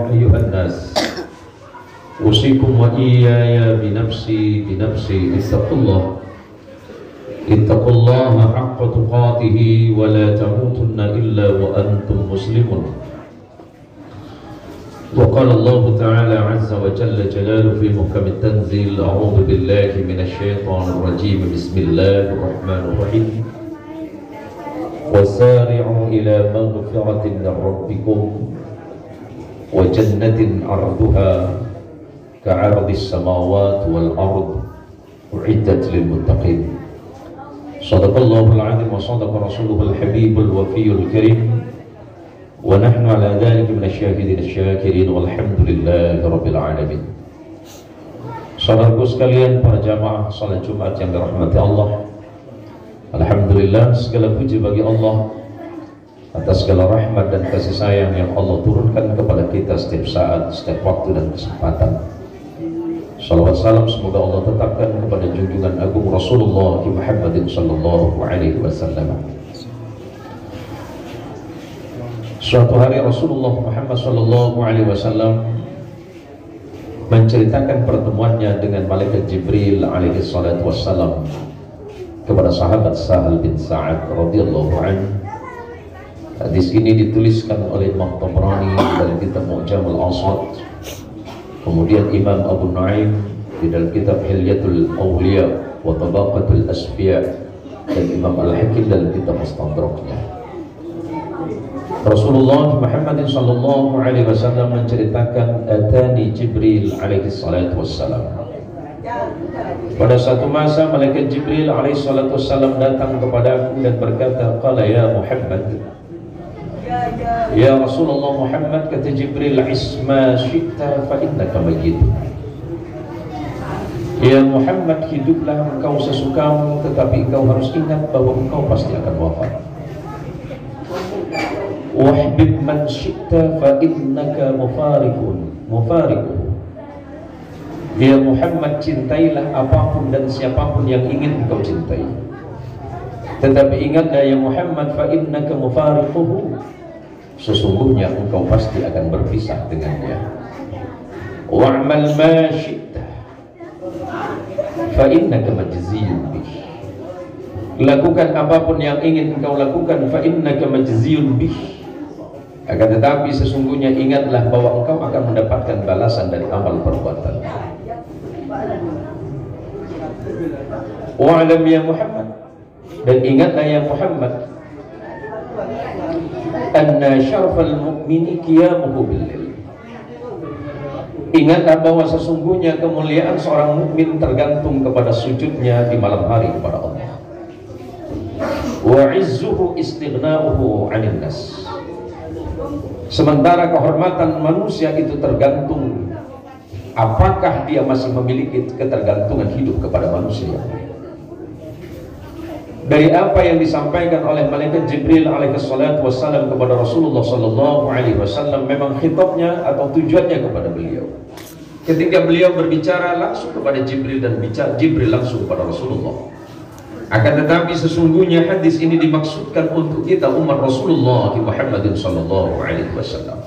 أيها الناس أوصيكم وإياي بنفسي اتقوا الله حق تقاته ولا تموتن إلا وأنتم مسلمون. وقال الله تعالى عز وجل جلاله في محكم التنزيل: أعوذ بالله من الشيطان الرجيم بسم الله الرحمن الرحيم وسارعوا إلى مغفرة من ربكم وجنة عرضها كعرض السماوات والأرض أعدت للمتقين. صدق الله العظيم وصدق رسوله الحبيب الوفي الكريم ونحن على ذلك من الشاهدين الشاكرين والحمد لله رب العالمين. Saudaraku sekalian, para jamaah salat Jumat yang dirahmati Allah, alhamdulillah, segala puji bagi Allah atas segala rahmat dan kasih sayang yang Allah turunkan kepada kita setiap saat, setiap waktu dan kesempatan. Salawat salam semoga Allah tetapkan kepada junjungan agung Rasulullah Muhammadin sallallahu alaihi wasallam. Suatu hari Rasulullah Muhammad sallallahu alaihi wasallam menceritakan pertemuannya dengan malaikat Jibril alaihi salatu wassalam kepada sahabat Sahal bin Sa'ad radhiyallahu anhu. Hadis ini dituliskan oleh Imam Tabrani dalam kitab Mu'jamul Awsat, kemudian Imam Abu Nu'aim di dalam kitab Hilyatul Awliya wa Tabaqatul Asfiya, dan Imam Al-Hakim dalam kitab Mustadraknya. Rasulullah Muhammad sallallahu alaihi wasallam menceritakan, atani Jibril alaihi salatu wassalam. Pada satu masa malaikat Jibril alaihi salatu wassalam datang kepadaku dan berkata, qala ya Muhammad, ya Rasulullah Muhammad, kata Jibril, isma syi'ta fa innaka mayyit. Ya Muhammad, hiduplah engkau sesukamu, tetapi engkau harus ingat bahwa engkau pasti akan wafat. Wahbib man syi'ta fa innaka mufariqun. Ya Muhammad, cintailah apapun dan siapapun yang ingin engkau cintai, tetapi ingatlah ya Muhammad, fa innaka mufariquhu, sesungguhnya engkau pasti akan berpisah dengannya. Wa'mal ma syi'ta fa innaka majziyun bih. Lakukan apapun yang ingin engkau lakukan, fa innaka majziyun bih. Akan tetapi sesungguhnya ingatlah bahwa engkau akan mendapatkan balasan dari amal perbuatan. Wa'lam ya Muhammad, dan ingatlah ya Muhammad, anna syarfal mu'mini qiyamuhu bil-lail. Ingatlah bahwa sesungguhnya kemuliaan seorang mukmin tergantung kepada sujudnya di malam hari kepada Allah. Wa 'izzuhu istighna'uhu 'anil nas. Sementara kehormatan manusia itu tergantung apakah dia masih memiliki ketergantungan hidup kepada manusia. Dari apa yang disampaikan oleh malaikat Jibril alaihi salatu wassalam kepada Rasulullah sallallahu alaihi wasallam, memang khitabnya atau tujuannya kepada beliau. Ketika beliau berbicara langsung kepada Jibril dan bicara Jibril langsung kepada Rasulullah. Akan tetapi sesungguhnya hadis ini dimaksudkan untuk kita umat Rasulullah Muhammadin sallallahu alaihi wasallam.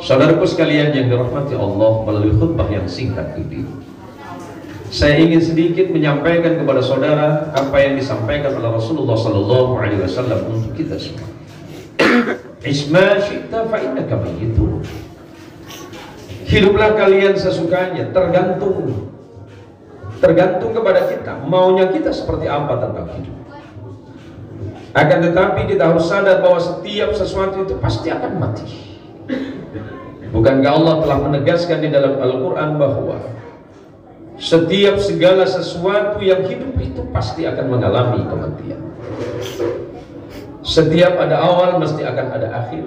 Saudaraku sekalian yang dirahmati Allah, melalui khutbah yang singkat ini saya ingin sedikit menyampaikan kepada saudara apa yang disampaikan oleh Rasulullah sallallahu alaihi wasallam untuk kita semua. Isma syi'ta fa innaka mayyitun. Hiduplah kalian sesukanya, tergantung kepada kita, maunya kita seperti apa tentang hidup. Akan tetapi kita harus sadar bahwa setiap sesuatu itu pasti akan mati. Bukankah Allah telah menegaskan di dalam Al-Quran bahwa setiap segala sesuatu yang hidup itu pasti akan mengalami kematian. Setiap ada awal mesti akan ada akhir.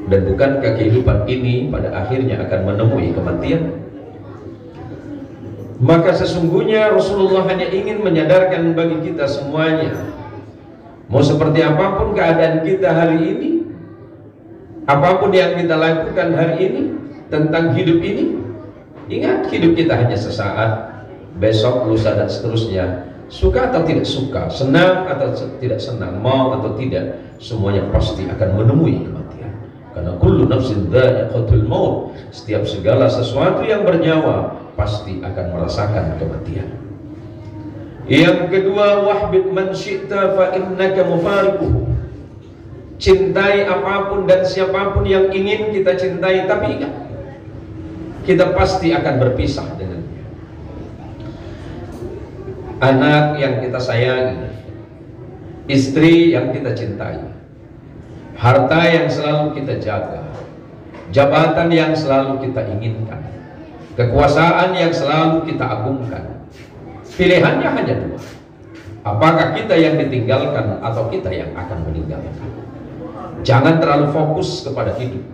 Dan bukankah kehidupan ini pada akhirnya akan menemui kematian? Maka sesungguhnya Rasulullah hanya ingin menyadarkan bagi kita semuanya, mau seperti apapun keadaan kita hari ini, apapun yang kita lakukan hari ini tentang hidup ini, ingat hidup kita hanya sesaat, besok, lusa dan seterusnya. Suka atau tidak suka, senang atau tidak senang, mau atau tidak, semuanya pasti akan menemui kematian. Karena kullu nafsin dha'iqatul maut, setiap segala sesuatu yang bernyawa pasti akan merasakan kematian. Yang kedua, wahbib man syi'ta fa innaka mufariquhu. Cintai apapun dan siapapun yang ingin kita cintai, tapi ingat, kita pasti akan berpisah dengannya. Anak yang kita sayangi, istri yang kita cintai, harta yang selalu kita jaga, jabatan yang selalu kita inginkan, kekuasaan yang selalu kita agungkan. Pilihannya hanya dua. Apakah kita yang ditinggalkan atau kita yang akan meninggalkan? Jangan terlalu fokus kepada hidup,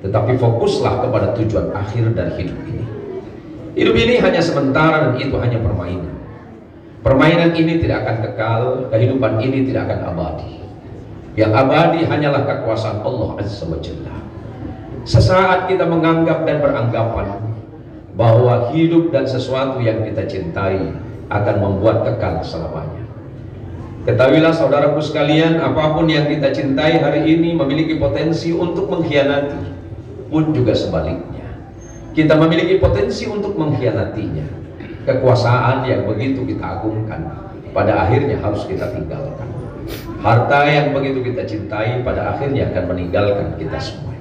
tetapi fokuslah kepada tujuan akhir dari hidup ini. Hidup ini hanya sementara dan itu hanya permainan. Permainan ini tidak akan kekal, kehidupan ini tidak akan abadi. Yang abadi hanyalah kekuasaan Allah Azza wa Jalla. Sesaat kita menganggap dan beranggapan bahwa hidup dan sesuatu yang kita cintai akan membuat kekal selamanya. Ketahuilah saudaraku sekalian, apapun yang kita cintai hari ini memiliki potensi untuk mengkhianati, pun juga sebaliknya. Kita memiliki potensi untuk mengkhianatinya. Kekuasaan yang begitu kita agungkan, pada akhirnya harus kita tinggalkan. Harta yang begitu kita cintai pada akhirnya akan meninggalkan kita semua.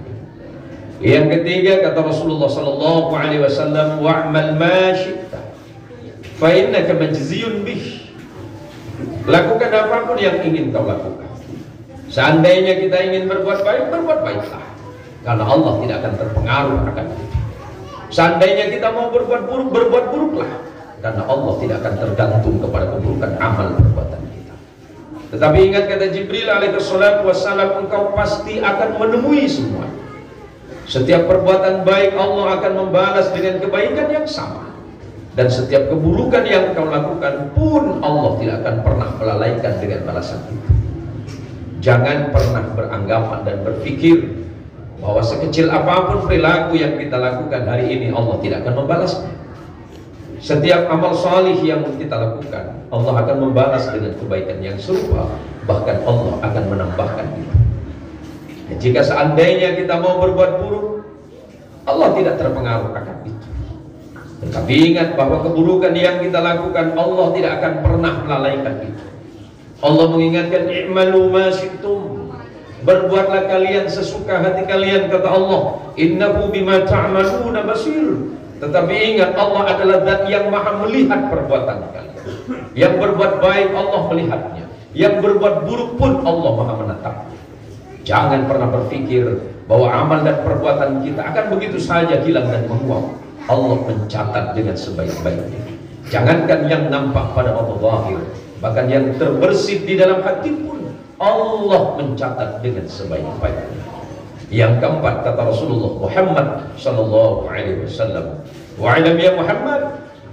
Yang ketiga, kata Rasulullah sallallahu alaihi wasallam, wa'mal ma syi'ta fa innaka majziyun bih. Lakukan apapun yang ingin kau lakukan. Seandainya kita ingin berbuat baik, berbuat baiklah, karena Allah tidak akan terpengaruh akan itu. Seandainya kita mau berbuat buruk, berbuat buruklah, karena Allah tidak akan tergantung kepada keburukan amal perbuatan kita. Tetapi ingat kata Jibril alaihi salatu wassalam, engkau pasti akan menemui semua. Setiap perbuatan baik Allah akan membalas dengan kebaikan yang sama. Dan setiap keburukan yang kau lakukan pun Allah tidak akan pernah melalaikan dengan balasan itu. Jangan pernah beranggapan dan berpikir bahwa sekecil apapun perilaku yang kita lakukan hari ini Allah tidak akan membalasnya. Setiap amal salih yang kita lakukan Allah akan membalas dengan kebaikan yang serupa, bahkan Allah akan menambahkan itu. Jika seandainya kita mau berbuat buruk, Allah tidak terpengaruh akan itu. Tetapi ingat bahwa keburukan yang kita lakukan Allah tidak akan pernah melalaikan itu. Allah mengingatkan, i'malu ma syi'tum, berbuatlah kalian sesuka hati kalian, kata Allah, innahu bima ta'maluna basir. Tetapi ingat, Allah adalah zat yang maha melihat perbuatan kalian. Yang berbuat baik Allah melihatnya, yang berbuat buruk pun Allah maha menatap. Jangan pernah berpikir bahwa amal dan perbuatan kita akan begitu saja hilang dan menguap. Allah mencatat dengan sebaik-baiknya. Jangankan yang nampak pada Allah zahir, bahkan yang terbersih di dalam hati pun Allah mencatat dengan sebaik-baiknya. Yang keempat, kata Rasulullah Muhammad sallallahu alaihi wasallam, wa'alam ya Muhammad,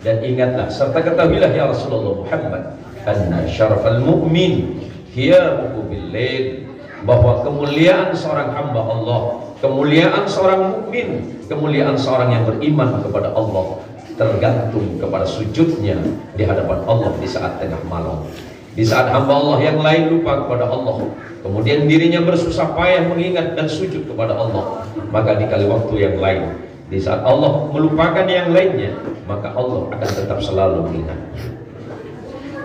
dan ingatlah serta ketahuilah ya Rasulullah Muhammad, anna syarafal mu'min qiyamuhu bil-lail, bahwa kemuliaan seorang hamba Allah, kemuliaan seorang mukmin, kemuliaan seorang yang beriman kepada Allah tergantung kepada sujudnya di hadapan Allah di saat tengah malam. Di saat hamba Allah yang lain lupa kepada Allah, kemudian dirinya bersusah payah mengingat dan sujud kepada Allah, maka di kali waktu yang lain, di saat Allah melupakan yang lainnya, maka Allah akan tetap selalu mengingat.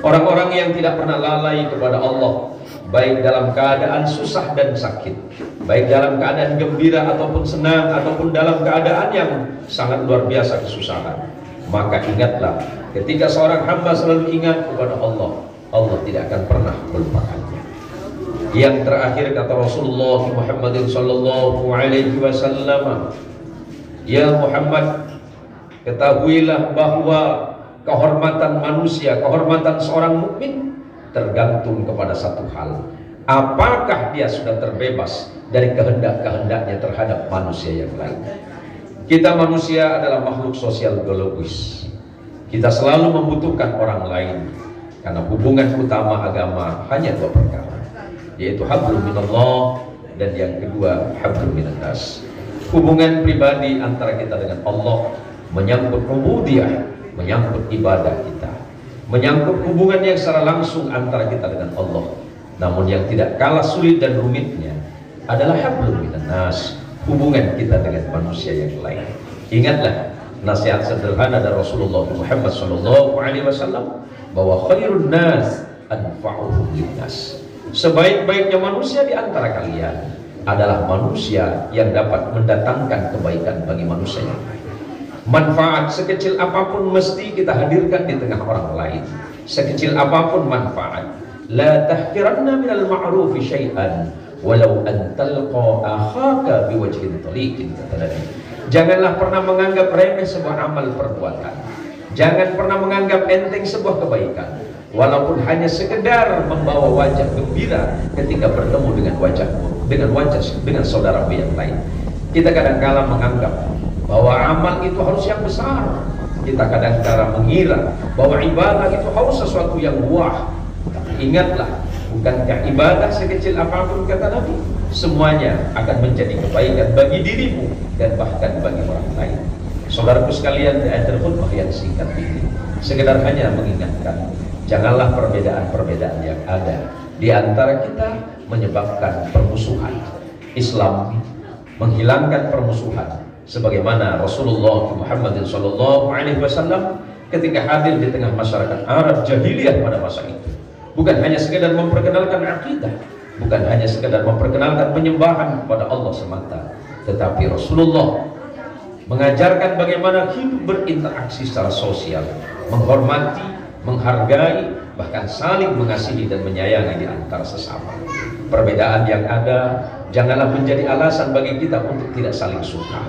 Orang-orang yang tidak pernah lalai kepada Allah, baik dalam keadaan susah dan sakit, baik dalam keadaan gembira ataupun senang, ataupun dalam keadaan yang sangat luar biasa kesusahan, maka ingatlah, ketika seorang hamba selalu ingat kepada Allah, Allah tidak akan pernah melupakannya. Yang terakhir, kata Rasulullah Muhammad sallallahu alaihi wasallam, ya Muhammad, ketahuilah bahwa kehormatan manusia, kehormatan seorang mukmin tergantung kepada satu hal, apakah dia sudah terbebas dari kehendak-kehendaknya terhadap manusia yang lain. Kita manusia adalah makhluk sosial biologis. Kita selalu membutuhkan orang lain, karena hubungan utama agama hanya dua perkara, yaitu hablum minallah dan yang kedua hablum minannas. Hubungan pribadi antara kita dengan Allah menyangkut ubudiyah, menyangkut ibadah kita, menyangkut hubungan yang secara langsung antara kita dengan Allah. Namun yang tidak kalah sulit dan rumitnya adalah hablum minan nas, hubungan kita dengan manusia yang lain. Ingatlah nasihat sederhana dari Rasulullah Muhammad SAW bahwa khairun nas anfa'uhum linnas. Sebaik-baiknya manusia di antara kalian adalah manusia yang dapat mendatangkan kebaikan bagi manusia yang lain. Manfaat sekecil apapun mesti kita hadirkan di tengah orang lain. Sekecil apapun manfaat. La tahkiranna minal ma'rufi syai'an walau an talqa akhaka biwajhin taliqin, kata Nabi. Janganlah pernah menganggap remeh sebuah amal perbuatan. Jangan pernah menganggap enteng sebuah kebaikan, walaupun hanya sekedar membawa wajah gembira ketika bertemu dengan saudara yang lain. Kita kadang-kala menganggap bahwa amal itu harus yang besar. Kita kadang-kala mengira bahwa ibadah itu harus sesuatu yang wah. Tapi ingatlah, bukankah ibadah sekecil apapun, kata Nabi, semuanya akan menjadi kebaikan bagi dirimu dan bahkan bagi orang lain. Saudaraku sekalian, di akhir khutbah yang singkat ini sekedar hanya mengingatkan, janganlah perbedaan-perbedaan yang ada di antara kita menyebabkan permusuhan. Islam menghilangkan permusuhan, sebagaimana Rasulullah Muhammad SAW ketika hadir di tengah masyarakat Arab jahiliyah pada masa itu, bukan hanya sekedar memperkenalkan akidah, bukan hanya sekedar memperkenalkan penyembahan kepada Allah semata, tetapi Rasulullah mengajarkan bagaimana hidup berinteraksi secara sosial, menghormati, menghargai, bahkan saling mengasihi dan menyayangi di antara sesama. Perbedaan yang ada janganlah menjadi alasan bagi kita untuk tidak saling suka.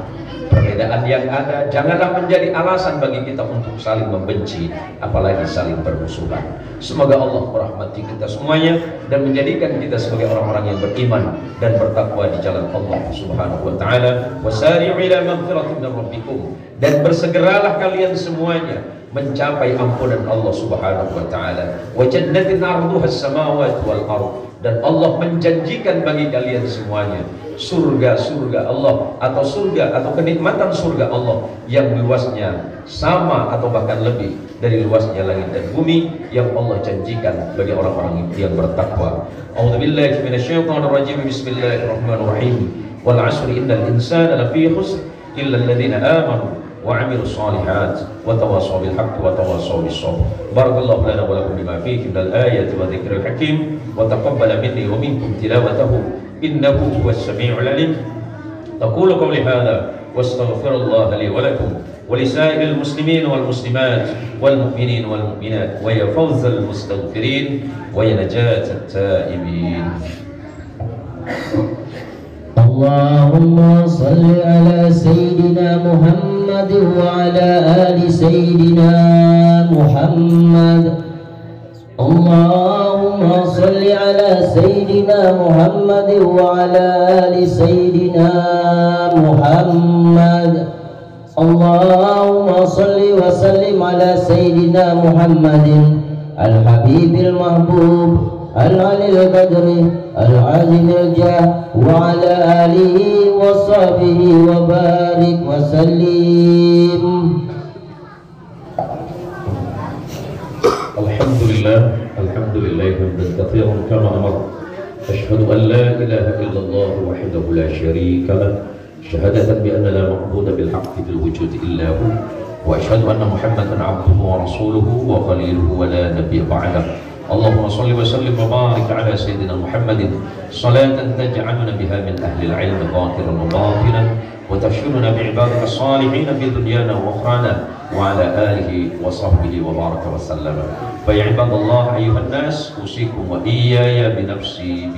Perbedaan yang ada janganlah menjadi alasan bagi kita untuk saling membenci, apalagi saling bermusuhan. Semoga Allah merahmati kita semuanya dan menjadikan kita sebagai orang-orang yang beriman dan bertakwa di jalan Allah Subhanahu wa taala. Wasari'u ila maghfiratin min rabbikum, dan bersegeralah kalian semuanya mencapai ampunan Allah Subhanahu wa taala. Wa jannatin 'arduha as-samawati wal ardh, dan Allah menjanjikan bagi kalian semuanya surga Allah, atau surga atau kenikmatan surga Allah yang luasnya sama atau bahkan lebih dari luasnya langit dan bumi yang Allah janjikan bagi orang-orang yang bertakwa. A'udzubillahi minasyaitonir rajim. Bismillahirrahmanirrahim. Wal 'asri innal insana lafi khusr illa alladziina aamanu wa 'amilus shalihaat wa tawassaw bil haqqi wa tawassaw bis sabr. Barakallahu lana wa lakum bima fihi minal ayati wa dzikril hakim wa taqabbala minni wa minkum tilawatahu innahu huwas sami'ul 'alim. Aqulu qawli hadha wa astaghfirullah li wa lakum wa li sa'iril muslimin wal muslimat wal mu'minin wal mu'minat wa ya fawzal mustaghfirin wa ya najatat taibin. Allahumma salli ala Sayyidina Muhammad wa ala ali Sayyidina Muhammad. Allahumma salli ala Sayyidina Muhammad wa ala ali Sayyidina Muhammad. Allahumma salli wa sallim ala Sayyidina Muhammadin al-Habibil Mahbub al-Alil Qadri al-Azimil Jah wa ala alihi wa sahbihi wa barik wa sallim. Alhamdulillah hamdan katsiran kama amara. Ashhadu an la ilaha illallah wahdahu la syarika lah, syahadatan bi anna la ma'budu bil haqqi fil wujudi illa hu, wa ashhadu anna Muhammadan 'abduhu wa rasuluhu wa khaliluhu wa la nabiyya ba'dahu. Allahumma salli wa sallim wa barik ala sayyidina Muhammadin salatan taj'aluna biha min ahli al-'ilm zahiran wa batinan wa tashhuruna bi ibadika as-salihin fi dunyana wa ukhrana wa ala alihi wa sahbihi wa baraka wa sallama. Fa ya ibadallah ayyuhan nas, usikum wa iyaya bi nafsi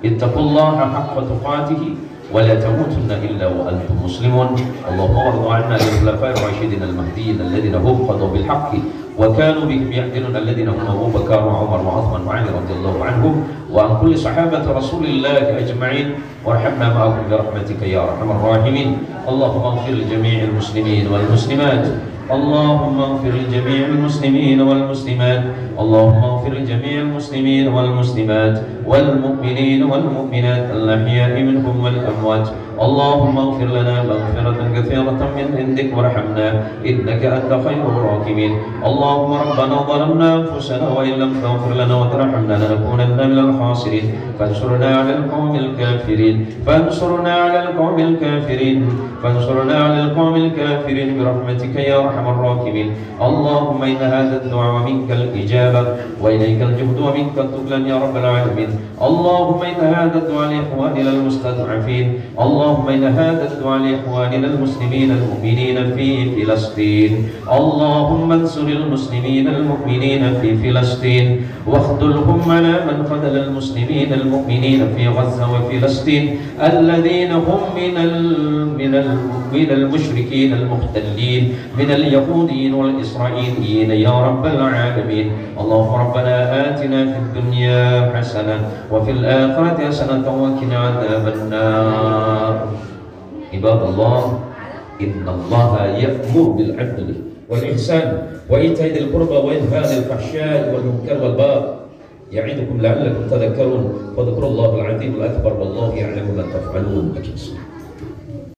ittaqullaha haqqa tuqatih wa la tamutunna illa wa antum muslimun. Allahumma warḍi 'anna lil khulafa'ir rasyidin al-mahdiyyin alladhina hum qadaw bil haqqi wa kanu bihim yahdilun alladhina hum Abu Bakar wa Umar wa Uthman wa Ali radhiyallahu anhum wa an kulli sahabati Rasulillah ajma'in warhamna ma'ahum bi rahmatika ya arhamar rahimin. Allahumma ighfir li jami'il muslimin wal muslimat اللهم اغفر لجميع المسلمين والمسلمات اللهم اغفر لجميع المسلمين والمسلمات والمؤمنين والمؤمنات الأحياء منهم والأموات اللهم اغفر لنا مغفرة كثيرة من عندك وارحمنا إنك أنت خير الراحمين اللهم ربنا ظلمنا أنفسنا وإن لم تغفر لنا وترحمنا لنكونن من الخاسرين فانصرنا على القوم الكافرين فانصرنا على القوم الكافرين فانصرنا على القوم الكافرين برحمتك يا أرحم الراحمين اللهم إن هذا الدعاء ومنك الإجابة وإليك الجهد ومنك التكلان يا رب العالمين اللهم إن هذا الدعاء لإخواننا المستضعفين اللهم إن هذا الدعاء لإخواننا المسلمين المؤمنين في فلسطين اللهم انصر المسلمين المؤمنين في فلسطين واخذلهم على من خذل المسلمين المؤمنين في غزة وفلسطين الذين هم من المشركين المحتلين من اليهوديين والإسرائيليين يا رب العالمين اللهم ربنا آتنا في الدنيا حسنة وفي الآخرة حسنة وقنا عذاب النار عباد الله إن الله يأمر بالعدل والإحسان وإيتاء ذي القربى وينهى عن الفحشاء والمنكر والبغي يعظكم لعلكم تذكرون واذكروا الله العظيم الأكبر والله يعلم ما تفعلون.